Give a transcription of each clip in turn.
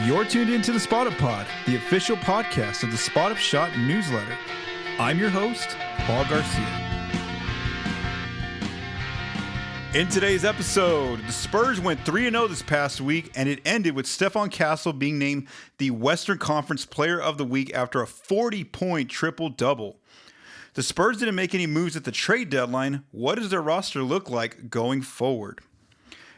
You're tuned into the Spot Up Pod, the official podcast of the Spot Up Shot newsletter. I'm your host, Paul Garcia. In today's episode, the Spurs went 3-0 this past week, and it ended with Stephon Castle being named the Western Conference Player of the Week after a 40-point triple-double. The Spurs didn't make any moves at the trade deadline. What does their roster look like going forward?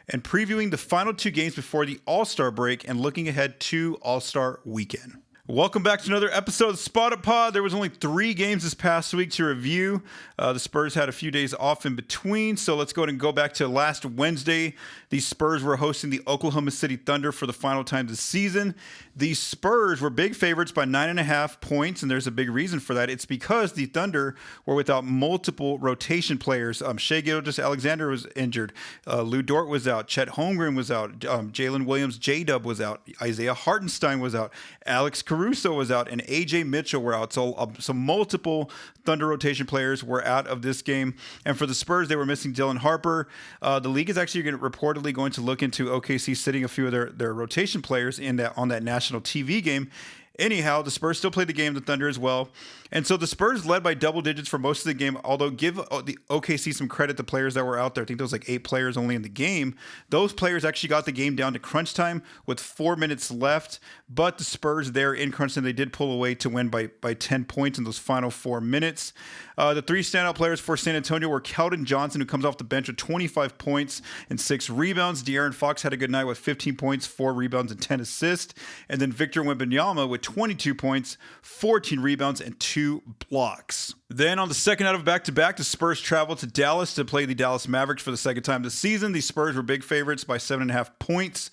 And previewing the final two games before the All-Star break and looking ahead to All-Star weekend. Welcome back to another episode of Spot Up Pod. There was only 3 games this past week to review. The Spurs had a few days off in between, so let's go ahead and go back to last Wednesday. The Spurs were hosting the Oklahoma City Thunder for the final time this season. The Spurs were big favorites by 9.5 points, and there's a big reason for that. It's because the Thunder were without multiple rotation players. Shai Gilgeous-Alexander was injured. Lou Dort was out. Chet Holmgren was out. Jalen Williams, J-Dub was out. Isaiah Hartenstein was out. Alex Caruso was out, and AJ Mitchell were out. So multiple Thunder rotation players were out of this game. And for the Spurs, they were missing Dylan Harper. The league is actually reportedly going to look into OKC sitting a few of their rotation players on that national TV game. Anyhow, the Spurs still played the game, the Thunder as well. And so the Spurs led by double digits for most of the game, although give the OKC some credit, the players that were out there. I think there was like 8 players only in the game. Those players actually got the game down to crunch time with 4 minutes left. But the Spurs there in crunch time, they did pull away to win by 10 points in those final 4 minutes. The 3 standout players for San Antonio were Keldon Johnson, who comes off the bench with 25 points and 6 rebounds. De'Aaron Fox had a good night with 15 points, 4 rebounds, and 10 assists. And then Victor Wembanyama with 22 points, 14 rebounds, and 2 blocks. Then on the second out of back-to-back, the Spurs traveled to Dallas to play the Dallas Mavericks for the second time this season. The Spurs were big favorites by 7.5 points.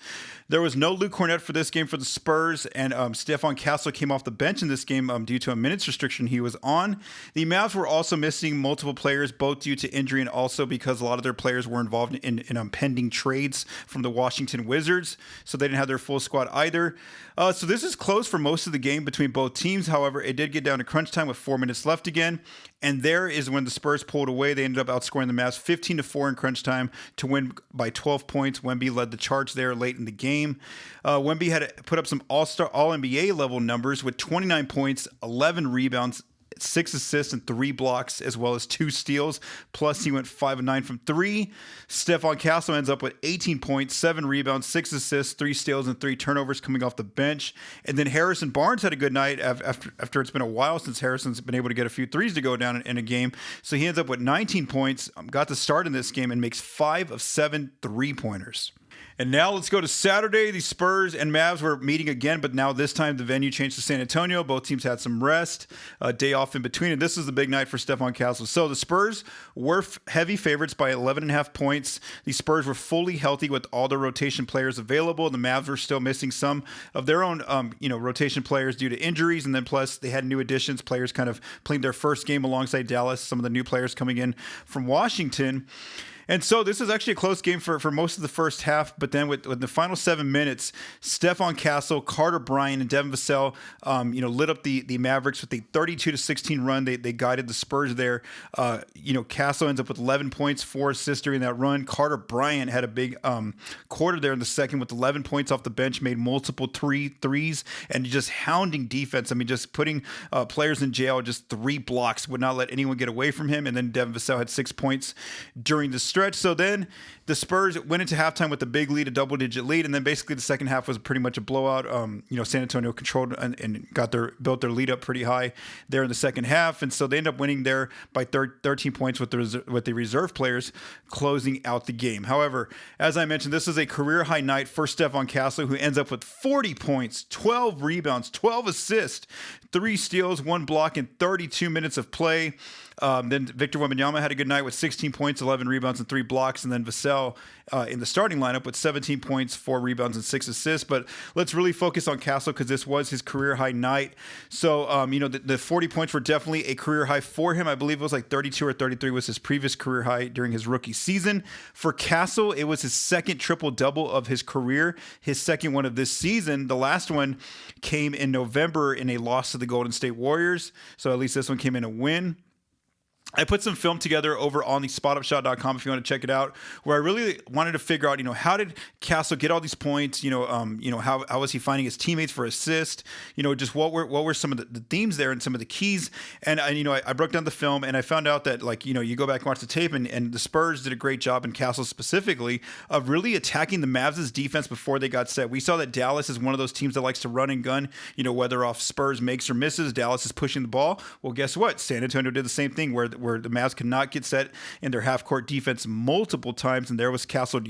There was no Luke Kornet for this game for the Spurs, and Stephon Castle came off the bench in this game due to a minutes restriction he was on. The Mavs were also missing multiple players, both due to injury and also because a lot of their players were involved in pending trades from the Washington Wizards, so they didn't have their full squad either. So this is close for most of the game between both teams. However, it did get down to crunch time with 4 minutes left again. And there is when the Spurs pulled away. They ended up outscoring the Mavs 15-4 in crunch time to win by 12 points. Wemby led the charge there late in the game. Wemby had put up some All-NBA level numbers with 29 points, 11 rebounds, 6 assists and 3 blocks, as well as 2 steals. Plus, he went 5 of 9 from 3. Stephon Castle ends up with 18 points, 7 rebounds, 6 assists, 3 steals, and 3 turnovers coming off the bench. And then Harrison Barnes had a good night after it's been a while since Harrison's been able to get a few threes to go down in a game. So he ends up with 19 points, got the start in this game, and makes 5 of 7 3-pointers. And now let's go to Saturday. The Spurs and Mavs were meeting again, but now this time the venue changed to San Antonio. Both teams had some rest, a day off in between, and this is the big night for Stephon Castle. So the Spurs were heavy favorites by 11.5 points. The Spurs were fully healthy with all the rotation players available. The Mavs were still missing some of their own rotation players due to injuries, and then plus they had new additions, players kind of playing their first game alongside Dallas, some of the new players coming in from Washington. And so this is actually a close game for most of the first half, but then with the final 7 minutes, Stephon Castle, Carter Bryant, and Devin Vassell, lit up the Mavericks with a 32-16 run. They guided the Spurs there. Castle ends up with 11 points, 4 assists during that run. Carter Bryant had a big quarter there in the second with 11 points off the bench, made multiple threes, and just hounding defense. I mean, just putting players in jail, just 3 blocks, would not let anyone get away from him. And then Devin Vassell had 6 points during the stretch. So then the Spurs went into halftime with a big lead, a double-digit lead, and then basically the second half was pretty much a blowout. San Antonio controlled and built their lead up pretty high there in the second half, and so they ended up winning there by 13 points with the reserve players closing out the game. However, as I mentioned, this is a career-high night for Stephon Castle, who ends up with 40 points, 12 rebounds, 12 assists, 3 steals, 1 block, and 32 minutes of play. Then Victor Wembanyama had a good night with 16 points, 11 rebounds, and 3 blocks. And then Vassell in the starting lineup with 17 points, 4 rebounds, and 6 assists. But let's really focus on Castle because this was his career high night. So, the 40 points were definitely a career high for him. I believe it was like 32 or 33 was his previous career high during his rookie season. For Castle, it was his second triple-double of his career, his second one of this season. The last one came in November in a loss to the Golden State Warriors. So at least this one came in a win. I put some film together over on the spotupshot.com if you want to check it out, where I really wanted to figure out, how did Castle get all these points? How was he finding his teammates for assist? Just what were some of the themes there and some of the keys? And I broke down the film and I found out that you go back and watch the tape and the Spurs did a great job, and Castle specifically, of really attacking the Mavs' defense before they got set. We saw that Dallas is one of those teams that likes to run and gun, whether off Spurs makes or misses, Dallas is pushing the ball. Well, guess what? San Antonio did the same thing where the Mavs could not get set in their half-court defense multiple times, and there was Castle,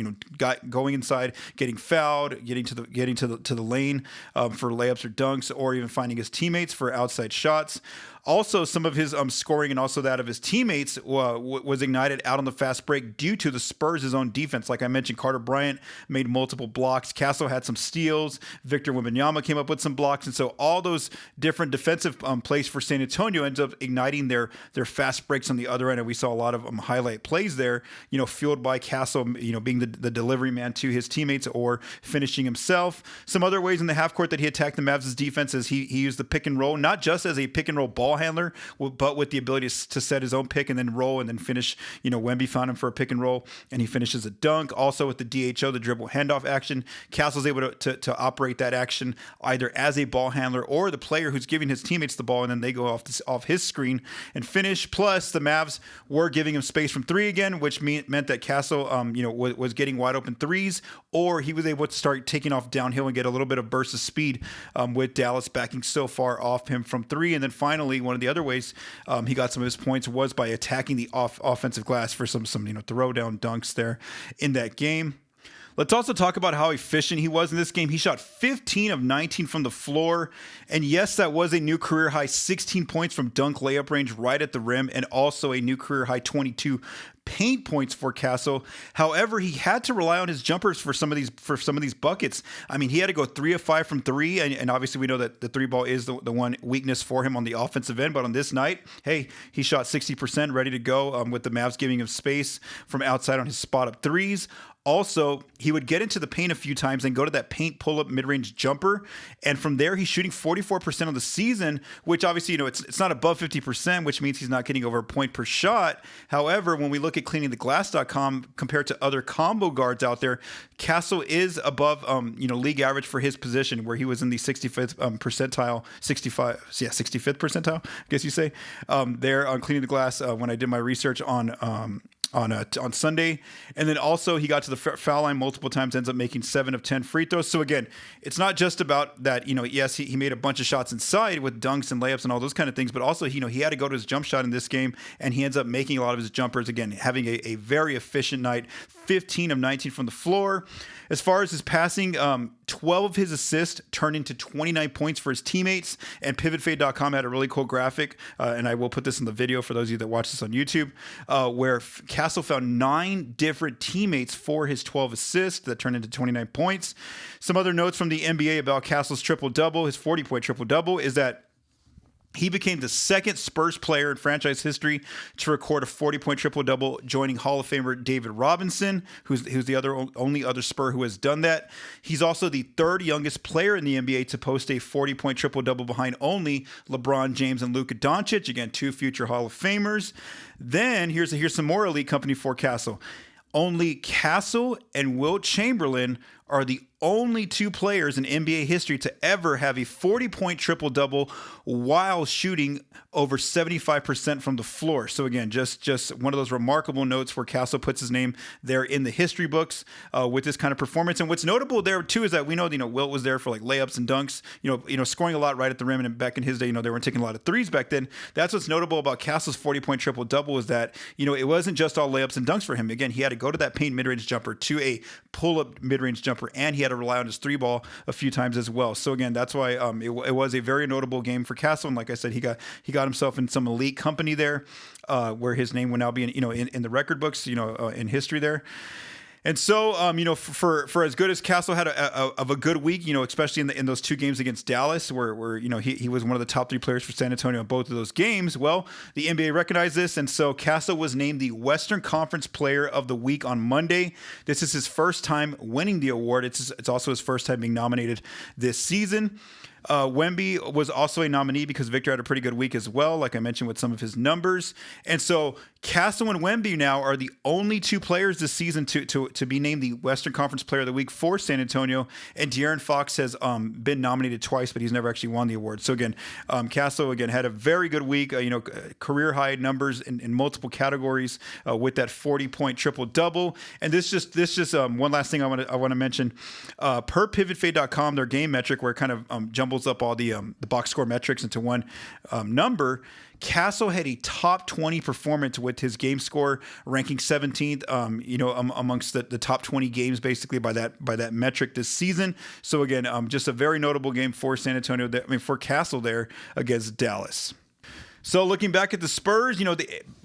going inside, getting fouled, getting to the lane for layups or dunks, or even finding his teammates for outside shots. Also, some of his scoring and also that of his teammates was ignited out on the fast break due to the Spurs' own defense. Like I mentioned, Carter Bryant made multiple blocks. Castle had some steals. Victor Wembanyama came up with some blocks. And so all those different defensive plays for San Antonio ends up igniting their fast breaks on the other end. And we saw a lot of highlight plays there, fueled by Castle, being the delivery man to his teammates or finishing himself. Some other ways in the half court that he attacked the Mavs' defense is he used the pick and roll, not just as a pick and roll ball handler, but with the ability to set his own pick and then roll and then finish. Wemby found him for a pick and roll and he finishes a dunk. Also with the DHO, the dribble handoff action, Castle's able to operate that action either as a ball handler or the player who's giving his teammates the ball, and then they go off his screen and finish. Plus, the Mavs were giving him space from three again, which meant that Castle, was getting wide open threes, or he was able to start taking off downhill and get a little bit of burst of speed with Dallas backing so far off him from three. And then finally, one of the other ways he got some of his points was by attacking the offensive glass for some throw down dunks there in that game. Let's also talk about how efficient he was in this game. He shot 15 of 19 from the floor. And yes, that was a new career high 16 points from dunk layup range right at the rim, and also a new career high 22 paint points for Castle. However, he had to rely on his jumpers for some of these buckets. I mean, he had to go 3 of 5 from three, and obviously we know that the three ball is the one weakness for him on the offensive end. But on this night, hey, he shot 60%, ready to go, with the Mavs giving him space from outside on his spot up threes. Also, he would get into the paint a few times and go to that paint pull-up mid-range jumper. And from there, he's shooting 44% of the season, which obviously, it's not above 50%, which means he's not getting over a point per shot. However, when we look at cleaningtheglass.com compared to other combo guards out there, Castle is above, league average for his position, where he was in the 65th percentile, 65th percentile, I guess you say, there on Cleaning the Glass when I did my research on Sunday. And then also he got to the foul line multiple times, ends up making 7 of 10 free throws. So again, it's not just about that, yes, he made a bunch of shots inside with dunks and layups and all those kind of things, but also, he had to go to his jump shot in this game, and he ends up making a lot of his jumpers, again, having a very efficient night, 15 of 19 from the floor. As far as his passing, 12 of his assists turned into 29 points for his teammates, and pivotfade.com had a really cool graphic, and I will put this in the video for those of you that watch this on YouTube, where Castle found 9 different teammates for his 12 assists that turned into 29 points. Some other notes from the NBA about Castle's triple-double, his 40-point triple-double, is that he became the second Spurs player in franchise history to record a 40-point triple-double, joining Hall of Famer David Robinson, who's the only other Spur who has done that. He's also the third youngest player in the NBA to post a 40-point triple-double, behind only LeBron James and Luka Doncic, again, 2 future Hall of Famers. Then here's some more elite company for Castle. Only Castle and Wilt Chamberlain are the only 2 players in NBA history to ever have a 40-point triple-double while shooting over 75% from the floor. So again, just one of those remarkable notes where Castle puts his name there in the history books with this kind of performance. And what's notable there too is that we know, Wilt was there for like layups and dunks, scoring a lot right at the rim. And back in his day, they weren't taking a lot of threes back then. That's what's notable about Castle's 40-point triple-double, is that, it wasn't just all layups and dunks for him. Again, he had to go to that paint mid-range jumper, to a pull-up mid-range jumper, and he had to rely on his 3-ball a few times as well. So again, that's why it was a very notable game for Castle. And like I said, he got himself in some elite company there, where his name will now be in the record books, in history there. And so, for as good as Castle had of a good week, especially in those 2 games against Dallas, where he was one of the top 3 players for San Antonio in both of those games. Well, the NBA recognized this, and so Castle was named the Western Conference Player of the Week on Monday. This is his first time winning the award. It's also his first time being nominated this season. Wemby was also a nominee because Victor had a pretty good week as well, like I mentioned with some of his numbers. And so Castle and Wemby now are the only two players this season to be named the Western Conference Player of the Week for San Antonio. And De'Aaron Fox has been nominated twice, but he's never actually won the award. So again, Castle again had a very good week. Career high numbers in multiple categories with that 40-point triple double. And this just one last thing I want to mention. Per PivotFade.com, their game metric where it kind of jumbles up all the box score metrics into one number. Castle had a top 20 performance with his game score ranking 17th, amongst the top 20 games basically by that metric this season. So again, just a very notable game for San Antonio. For Castle there against Dallas. So looking back at the Spurs,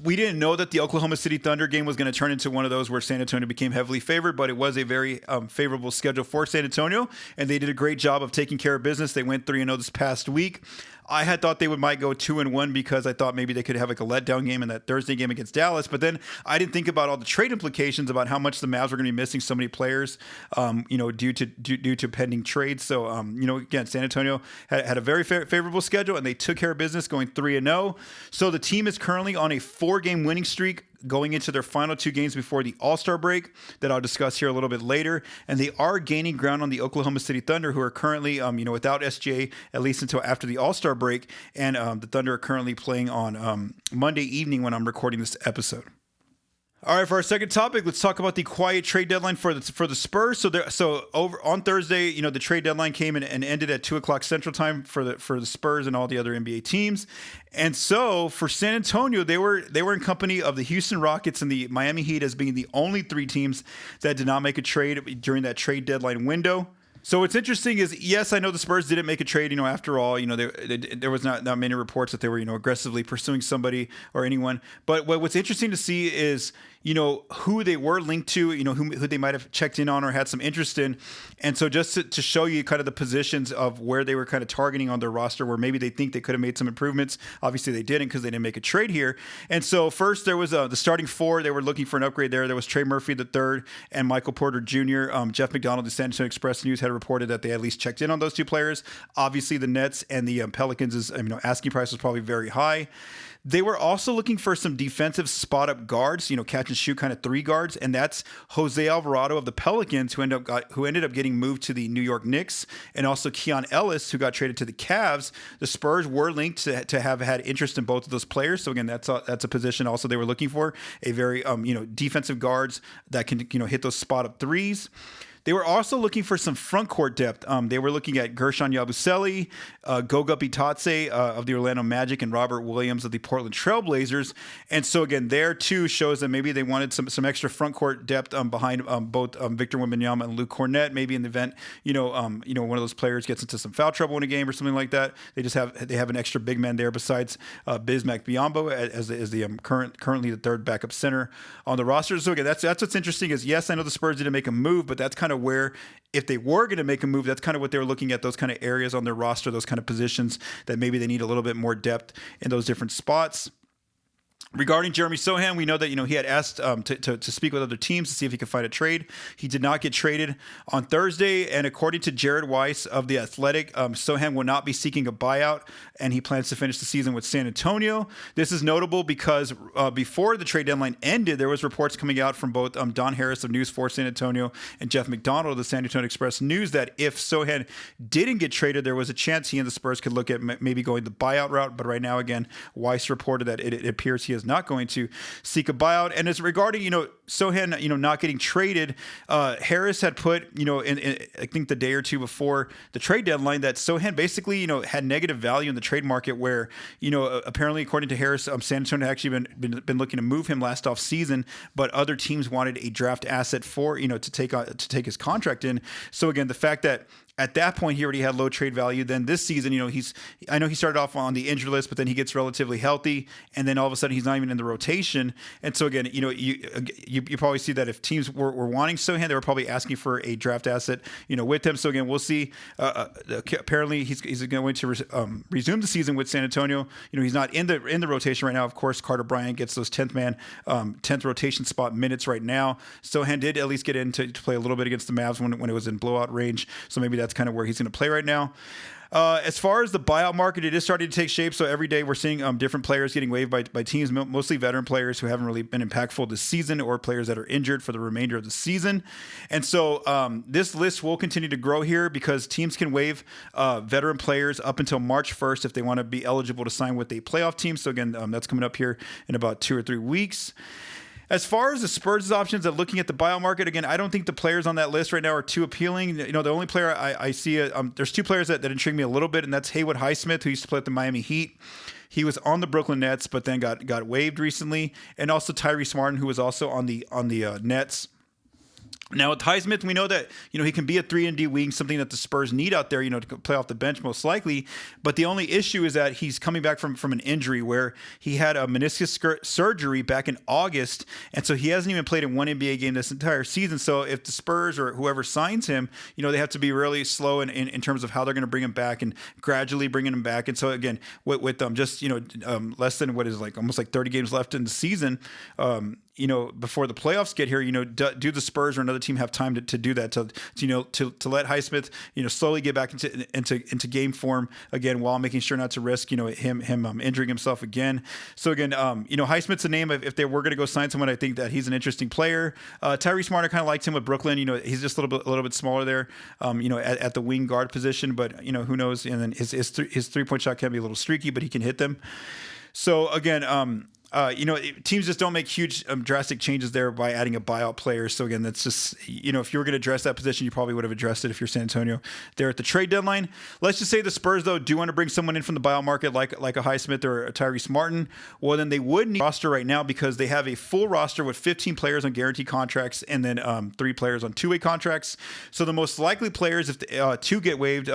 we didn't know that the Oklahoma City Thunder game was going to turn into one of those where San Antonio became heavily favored, but it was a very favorable schedule for San Antonio, and they did a great job of taking care of business. They went 3-0 this past week. I had thought they might go 2-1 because I thought maybe they could have like a letdown game in that Thursday game against Dallas. But then I didn't think about all the trade implications about how much the Mavs were going to be missing so many players, due to pending trades. So, again, San Antonio had a very favorable schedule and they took care of business going 3-0. So the team is currently on a 4-game winning streak going into their final 2 games before the All-Star break that I'll discuss here a little bit later. And they are gaining ground on the Oklahoma City Thunder, who are currently, without SGA, at least until after the All-Star break. And the Thunder are currently playing on Monday evening when I'm recording this episode. All right, for our second topic, let's talk about the quiet trade deadline for the Spurs. So over on Thursday, the trade deadline came and ended at 2:00 Central Time for the Spurs and all the other NBA teams. And so for San Antonio, they were in company of the Houston Rockets and the Miami Heat as being the only 3 teams that did not make a trade during that trade deadline window. So what's interesting is, yes, I know the Spurs didn't make a trade. After all, there was not many reports that they were, aggressively pursuing somebody or anyone. But what's interesting to see is, who they were linked to, who they might have checked in on or had some interest in. And so just to show you kind of the positions of where they were kind of targeting on their roster, where maybe they think they could have made some improvements. Obviously they didn't because they didn't make a trade here. And so first there was the starting 4. They were looking for an upgrade there. There was Trey Murphy III and Michael Porter Jr. Jeff McDonald, the San Antonio Express News, had reported that they at least checked in on those 2 players. Obviously the Nets and the Pelicans' asking price was probably very high. They were also looking for some defensive spot-up guards, catch and shoot kind of 3 guards, and that's Jose Alvarado of the Pelicans, who ended up getting moved to the New York Knicks, and also Keon Ellis, who got traded to the Cavs. The Spurs were linked to have had interest in both of those players. So again, that's a position also they were looking for, a very defensive guards that can hit those spot-up threes. They were also looking for some front court depth. They were looking at Gershon Yabusele, Goga Bitadze of the Orlando Magic, and Robert Williams of the Portland Trailblazers. And so again, there too shows that maybe they wanted some extra front court depth behind both Victor Wembanyama and Luke Kornet. Maybe in the event one of those players gets into some foul trouble in a game or something like that, they have an extra big man there besides Bismack Biyombo as the currently the 3rd backup center on the roster. So again, that's what's interesting is, yes, I know the Spurs didn't make a move, but that's kind of where, if they were going to make a move, that's kind of what they were looking at, those kind of areas on their roster, those kind of positions that maybe they need a little bit more depth in those different spots. Regarding Jeremy Sochan, we know that he had asked to speak with other teams to see if he could find a trade. He did not get traded on Thursday, and according to Jared Weiss of The Athletic, Sochan will not be seeking a buyout, and he plans to finish the season with San Antonio. This is notable because before the trade deadline ended, there was reports coming out from both Don Harris of News 4 San Antonio and Jeff McDonald of the San Antonio Express News that if Sochan didn't get traded, there was a chance he and the Spurs could look at maybe going the buyout route. But right now, again, Weiss reported that it appears he is not going to seek a buyout. And as regarding, Sochan, not getting traded, Harris had put, in I think the day or two before the trade deadline that Sochan basically, had negative value in the trade market where, apparently according to Harris, San Antonio had actually been looking to move him last off season, but other teams wanted a draft asset for, to take his contract in. So again, the fact that at that point, he already had low trade value. Then this season, I know he started off on the injury list, but then he gets relatively healthy, and then all of a sudden he's not even in the rotation. And so again, you probably see that if teams were wanting Sochan, they were probably asking for a draft asset, with him. So again, we'll see. Apparently, he's going to resume the season with San Antonio. He's not in the rotation right now. Of course, Carter Bryant gets those 10th rotation spot minutes right now. Sochan did at least get in to play a little bit against the Mavs when it was in blowout range. So maybe that's that's kind of where he's going to play right now. As far as the buyout market, it is starting to take shape. So every day we're seeing different players getting waived by teams, mostly veteran players who haven't really been impactful this season, or players that are injured for the remainder of the season. And so this list will continue to grow here because teams can waive veteran players up until March 1st if they want to be eligible to sign with a playoff team. So again, that's coming up here in about 2 or 3 weeks. As far as the Spurs' options at looking at the buyout market, again, I don't think the players on that list right now are too appealing. The only player I see, there's 2 players that intrigue me a little bit, and that's Haywood Highsmith, who used to play at the Miami Heat. He was on the Brooklyn Nets, but then got waived recently, and also Tyrese Martin, who was also on the Nets. Now with Highsmith, we know that he can be a 3-and-D wing, something that the Spurs need out there, to play off the bench most likely. But the only issue is that he's coming back from an injury where he had a meniscus surgery back in August, and so he hasn't even played in one NBA game this entire season. So if the Spurs or whoever signs him, they have to be really slow in terms of how they're going to bring him back and gradually bringing him back. And so again, with just less than almost 30 games left in the season. Before the playoffs get here, do the Spurs or another team have time to do that, to let Highsmith, slowly get back into game form again, while making sure not to risk, him injuring himself again. So again, Highsmith's a name. If they were going to go sign someone, I think that he's an interesting player. Tyrese Martin, kind of liked him with Brooklyn. He's just a little bit smaller there, at the wing guard position, but who knows? And then his 3-point shot can be a little streaky, but he can hit them. So again, teams just don't make huge drastic changes there by adding a buyout player. So again, that's just, if you were going to address that position, you probably would have addressed it if you're San Antonio there at the trade deadline. Let's just say the Spurs, though, do want to bring someone in from the buyout market like a Highsmith or a Tyrese Martin. Well, then they would need a roster right now because they have a full roster with 15 players on guaranteed contracts and then 3 players on 2-way contracts. So the most likely players, if to get waived,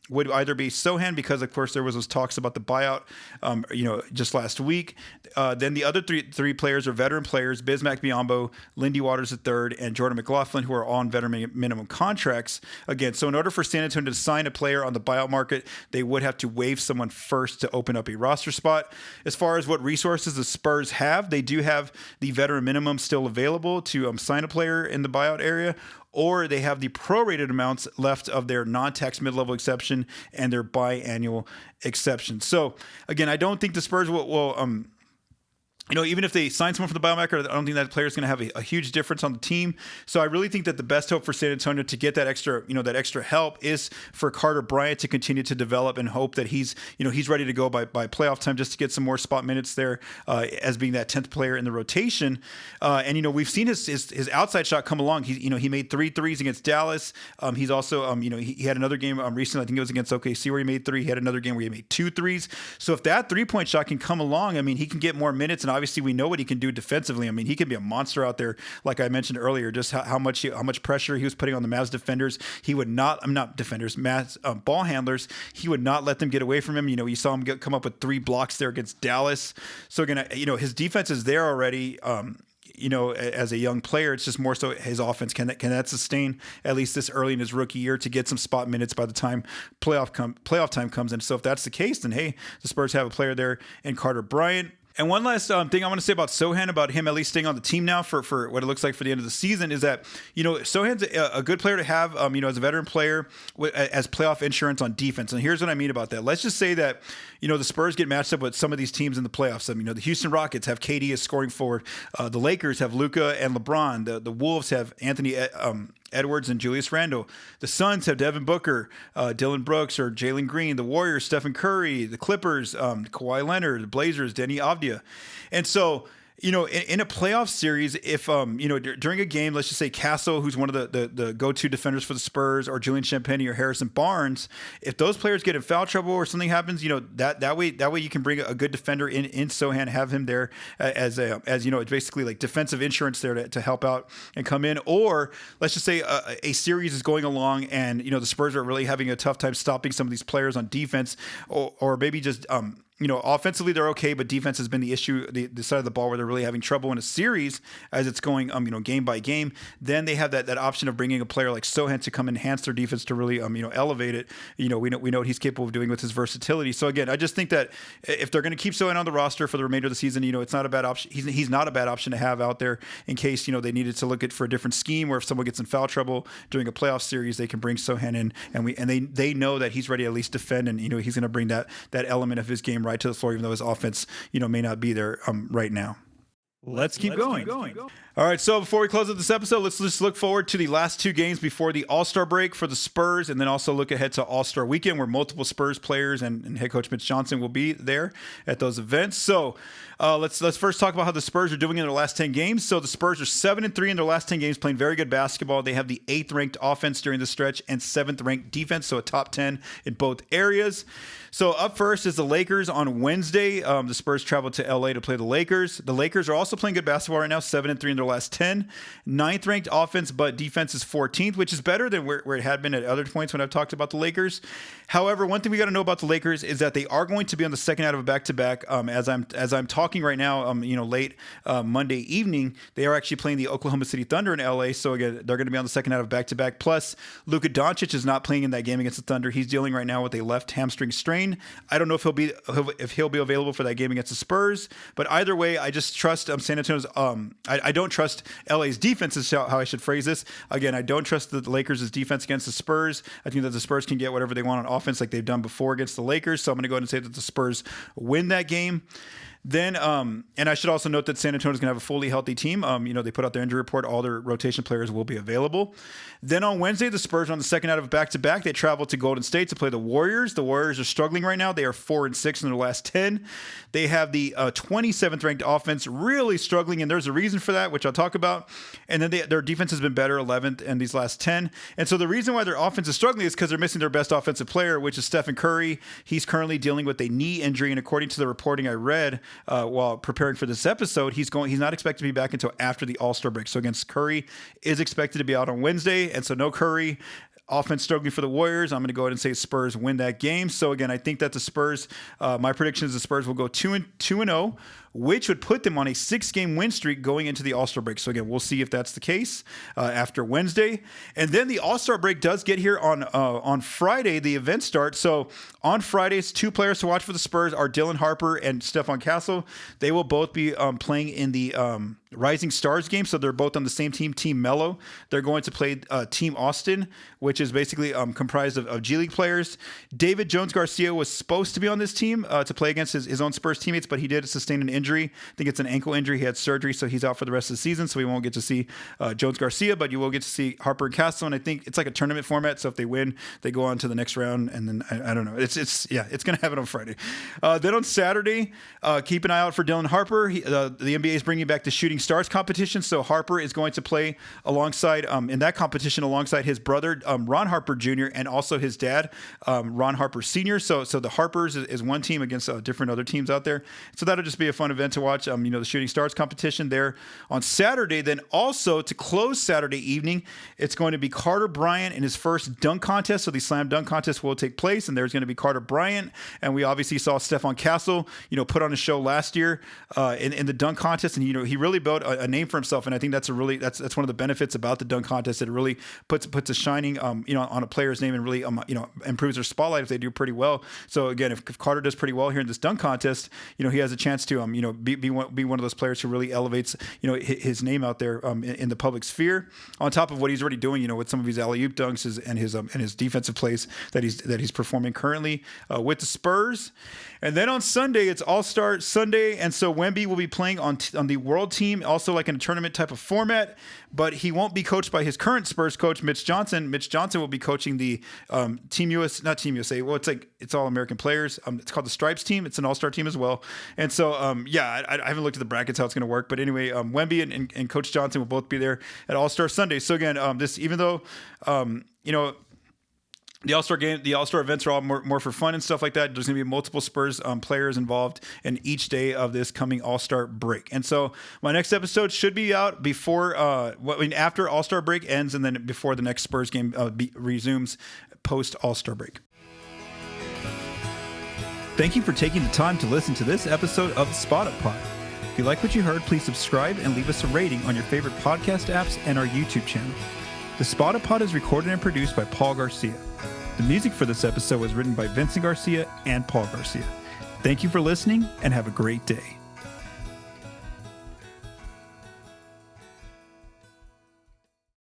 would either be Sochan, because of course there was those talks about the buyout, just last week. Then the other three players are veteran players: Bismack Biyombo, Lindy Waters III, and Jordan McLaughlin, who are on veteran minimum contracts. Again, so in order for San Antonio to sign a player on the buyout market, they would have to waive someone first to open up a roster spot. As far as what resources the Spurs have, they do have the veteran minimum still available to sign a player in the buyout area, or they have the prorated amounts left of their non-tax mid-level exception and their biannual exception. So again, I don't think the Spurs will even if they sign someone for the buyout market, I don't think that player is going to have a huge difference on the team. So I really think that the best hope for San Antonio to get that extra help is for Carter Bryant to continue to develop, and hope that he's ready to go by playoff time, just to get some more spot minutes there as being that 10th player in the rotation. And we've seen his outside shot come along. He made 3 threes against Dallas. He's also he had another game recently. I think it was against OKC where he made 3. He had another game where he made 2 threes. So if that 3-point shot can come along, he can get more minutes, and obviously we know what he can do defensively. He can be a monster out there, like I mentioned earlier, just how much pressure he was putting on the Mavs defenders. He would not, Mavs ball handlers, he would not let them get away from him. You saw him come up with 3 blocks there against Dallas. So again, his defense is there already. As a young player, it's just more so his offense. Can that sustain at least this early in his rookie year to get some spot minutes by the time playoff time comes in? So if that's the case, then hey, the Spurs have a player there in Carter Bryant. And one last thing I want to say about Sochan, about him at least staying on the team now for what it looks like for the end of the season, is that, Sochan's a good player to have, as a veteran player as playoff insurance on defense. And here's what I mean about that. Let's just say that, the Spurs get matched up with some of these teams in the playoffs. The Houston Rockets have KD as scoring forward. The Lakers have Luka and LeBron. The Wolves have Anthony Edwards and Julius Randle. The Suns have Devin Booker, Dylan Brooks, or Jalen Green. The Warriors, Stephen Curry. The Clippers, Kawhi Leonard. The Blazers, Denny Avdia. And so, in a playoff series, if, during a game, let's just say Castle, who's one of the go-to defenders for the Spurs, or Julian Champagnie or Harrison Barnes, if those players get in foul trouble or something happens, that way you can bring a good defender in Sochan, have him there as basically like defensive insurance there to help out and come in. Or let's just say a series is going along and, the Spurs are really having a tough time stopping some of these players on defense, or maybe just, offensively they're okay, but defense has been the issue, the side of the ball where they're really having trouble in a series as it's going, game by game. Then they have that option of bringing a player like Sochan to come enhance their defense to really, elevate it. We know what he's capable of doing with his versatility. So again, I just think that if they're going to keep Sochan on the roster for the remainder of the season, it's not a bad option. He's not a bad option to have out there in case, they needed to look at for a different scheme, where if someone gets in foul trouble during a playoff series, they can bring Sochan in, and they know that he's ready to at least defend, and he's going to bring that element of his game right to the floor, even though his offense, may not be there right now. Let's keep going. All right, so before we close up this episode, let's just look forward to the last two games before the All-Star break for the Spurs, and then also look ahead to All-Star weekend, where multiple Spurs players and head coach Mitch Johnson will be there at those events. So let's first talk about how the Spurs are doing in their last 10 games. So the Spurs are 7-3 in their last 10 games, playing very good basketball. They have the 8th-ranked offense during the stretch and 7th-ranked defense, so a top 10 in both areas. So up first is the Lakers on Wednesday. The Spurs travel to LA to play the Lakers. The Lakers are also playing good basketball right now, 7-3 in their last 10. 9th-ranked offense, but defense is 14th, which is better than where it had been at other points when I've talked about the Lakers. However, one thing we got to know about the Lakers is that they are going to be on the second out of a back-to-back. As I'm talking right now, late Monday evening, they are actually playing the Oklahoma City Thunder in LA. So again, they're going to be on the second out of back-to-back. Plus, Luka Doncic is not playing in that game against the Thunder. He's dealing right now with a left hamstring strain. I don't know if he'll be available for that game against the Spurs, but either way, I just trust San Antonio's. I don't trust LA's defense is how I should phrase this. Again, I don't trust the Lakers' defense against the Spurs. I think that the Spurs can get whatever they want on offense, like they've done before against the Lakers. So I'm going to go ahead and say that the Spurs win that game. Then, and I should also note that San Antonio is going to have a fully healthy team. They put out their injury report. All their rotation players will be available. Then on Wednesday, the Spurs are on the second out of back-to-back. They travel to Golden State to play the Warriors. The Warriors are struggling right now. They are 4-6 in their last 10. They have the 27th ranked offense really struggling, and there's a reason for that, which I'll talk about. And then their defense has been better, 11th in these last 10. And so the reason why their offense is struggling is because they're missing their best offensive player, which is Stephen Curry. He's currently dealing with a knee injury, and according to the reporting I read while preparing for this episode, he's not expected to be back until after the All-Star break. So against Curry is expected to be out on Wednesday, and so no Curry. Offense struggling for the Warriors. I'm going to go ahead and say Spurs win that game. So again, I think that the Spurs, my prediction is the Spurs will go 2-0, which would put them on a 6-game win streak going into the All-Star break. So again, we'll see if that's the case after Wednesday. And then the All-Star break does get here on Friday. The event starts. So on Fridays, 2 players to watch for the Spurs are Dylan Harper and Stephon Castle. They will both be playing in the Rising Stars game. So they're both on the same team, Team Mello. They're going to play Team Austin, which is basically comprised of G League players. David Jones-Garcia was supposed to be on this team to play against his own Spurs teammates, but he did sustain an injury. I think it's an ankle injury. He had surgery, so he's out for the rest of the season. So we won't get to see Jones-Garcia, but you will get to see Harper and Castle. And I think it's like a tournament format. So if they win, they go on to the next round. And then I don't know. It's going to happen on Friday. Then on Saturday, keep an eye out for Dylan Harper. The NBA is bringing back the Shooting Stars competition. So Harper is going to play alongside in that competition alongside his brother Ron Harper Jr. and also his dad Ron Harper Sr. So the Harpers is one team against different other teams out there. So that'll just be a fun event to watch. The Shooting Stars competition there on Saturday. Then also to close Saturday evening, it's going to be Carter Bryant in his first dunk contest. So the slam dunk contest will take place, and there's going to be Carter Bryant. And we obviously saw Stephon Castle, put on a show last year in the dunk contest, and he really built a name for himself. And I think that's one of the benefits about the dunk contest. It really puts a shining on a player's name and really improves their spotlight if they do pretty well. So again, if Carter does pretty well here in this dunk contest, he has a chance to be one of those players who really elevates his name out there in the public sphere. On top of what he's already doing, with some of his alley-oop dunks and his defensive plays that he's performing currently with the Spurs. And then on Sunday, it's All-Star Sunday, and so Wemby will be playing on the World Team, also like in a tournament type of format, but he won't be coached by his current Spurs coach, Mitch Johnson. Mitch Johnson will be coaching the Team USA. Well, it's all American players. It's called the Stripes team. It's an All-Star team as well. And so, I haven't looked at the brackets how it's going to work, but anyway, Wemby and Coach Johnson will both be there at All-Star Sunday. So again, even though the All-Star events are all more for fun and stuff like that, there's going to be multiple Spurs players involved in each day of this coming All-Star break. And so my next episode should be out after All-Star break ends, and then before the next Spurs game resumes post All-Star break. Thank you for taking the time to listen to this episode of the Spot Up Pod. If you like what you heard, please subscribe and leave us a rating on your favorite podcast apps and our YouTube channel. The Spot Up Pod is recorded and produced by Paul Garcia. The music for this episode was written by Vincent Garcia and Paul Garcia. Thank you for listening and have a great day.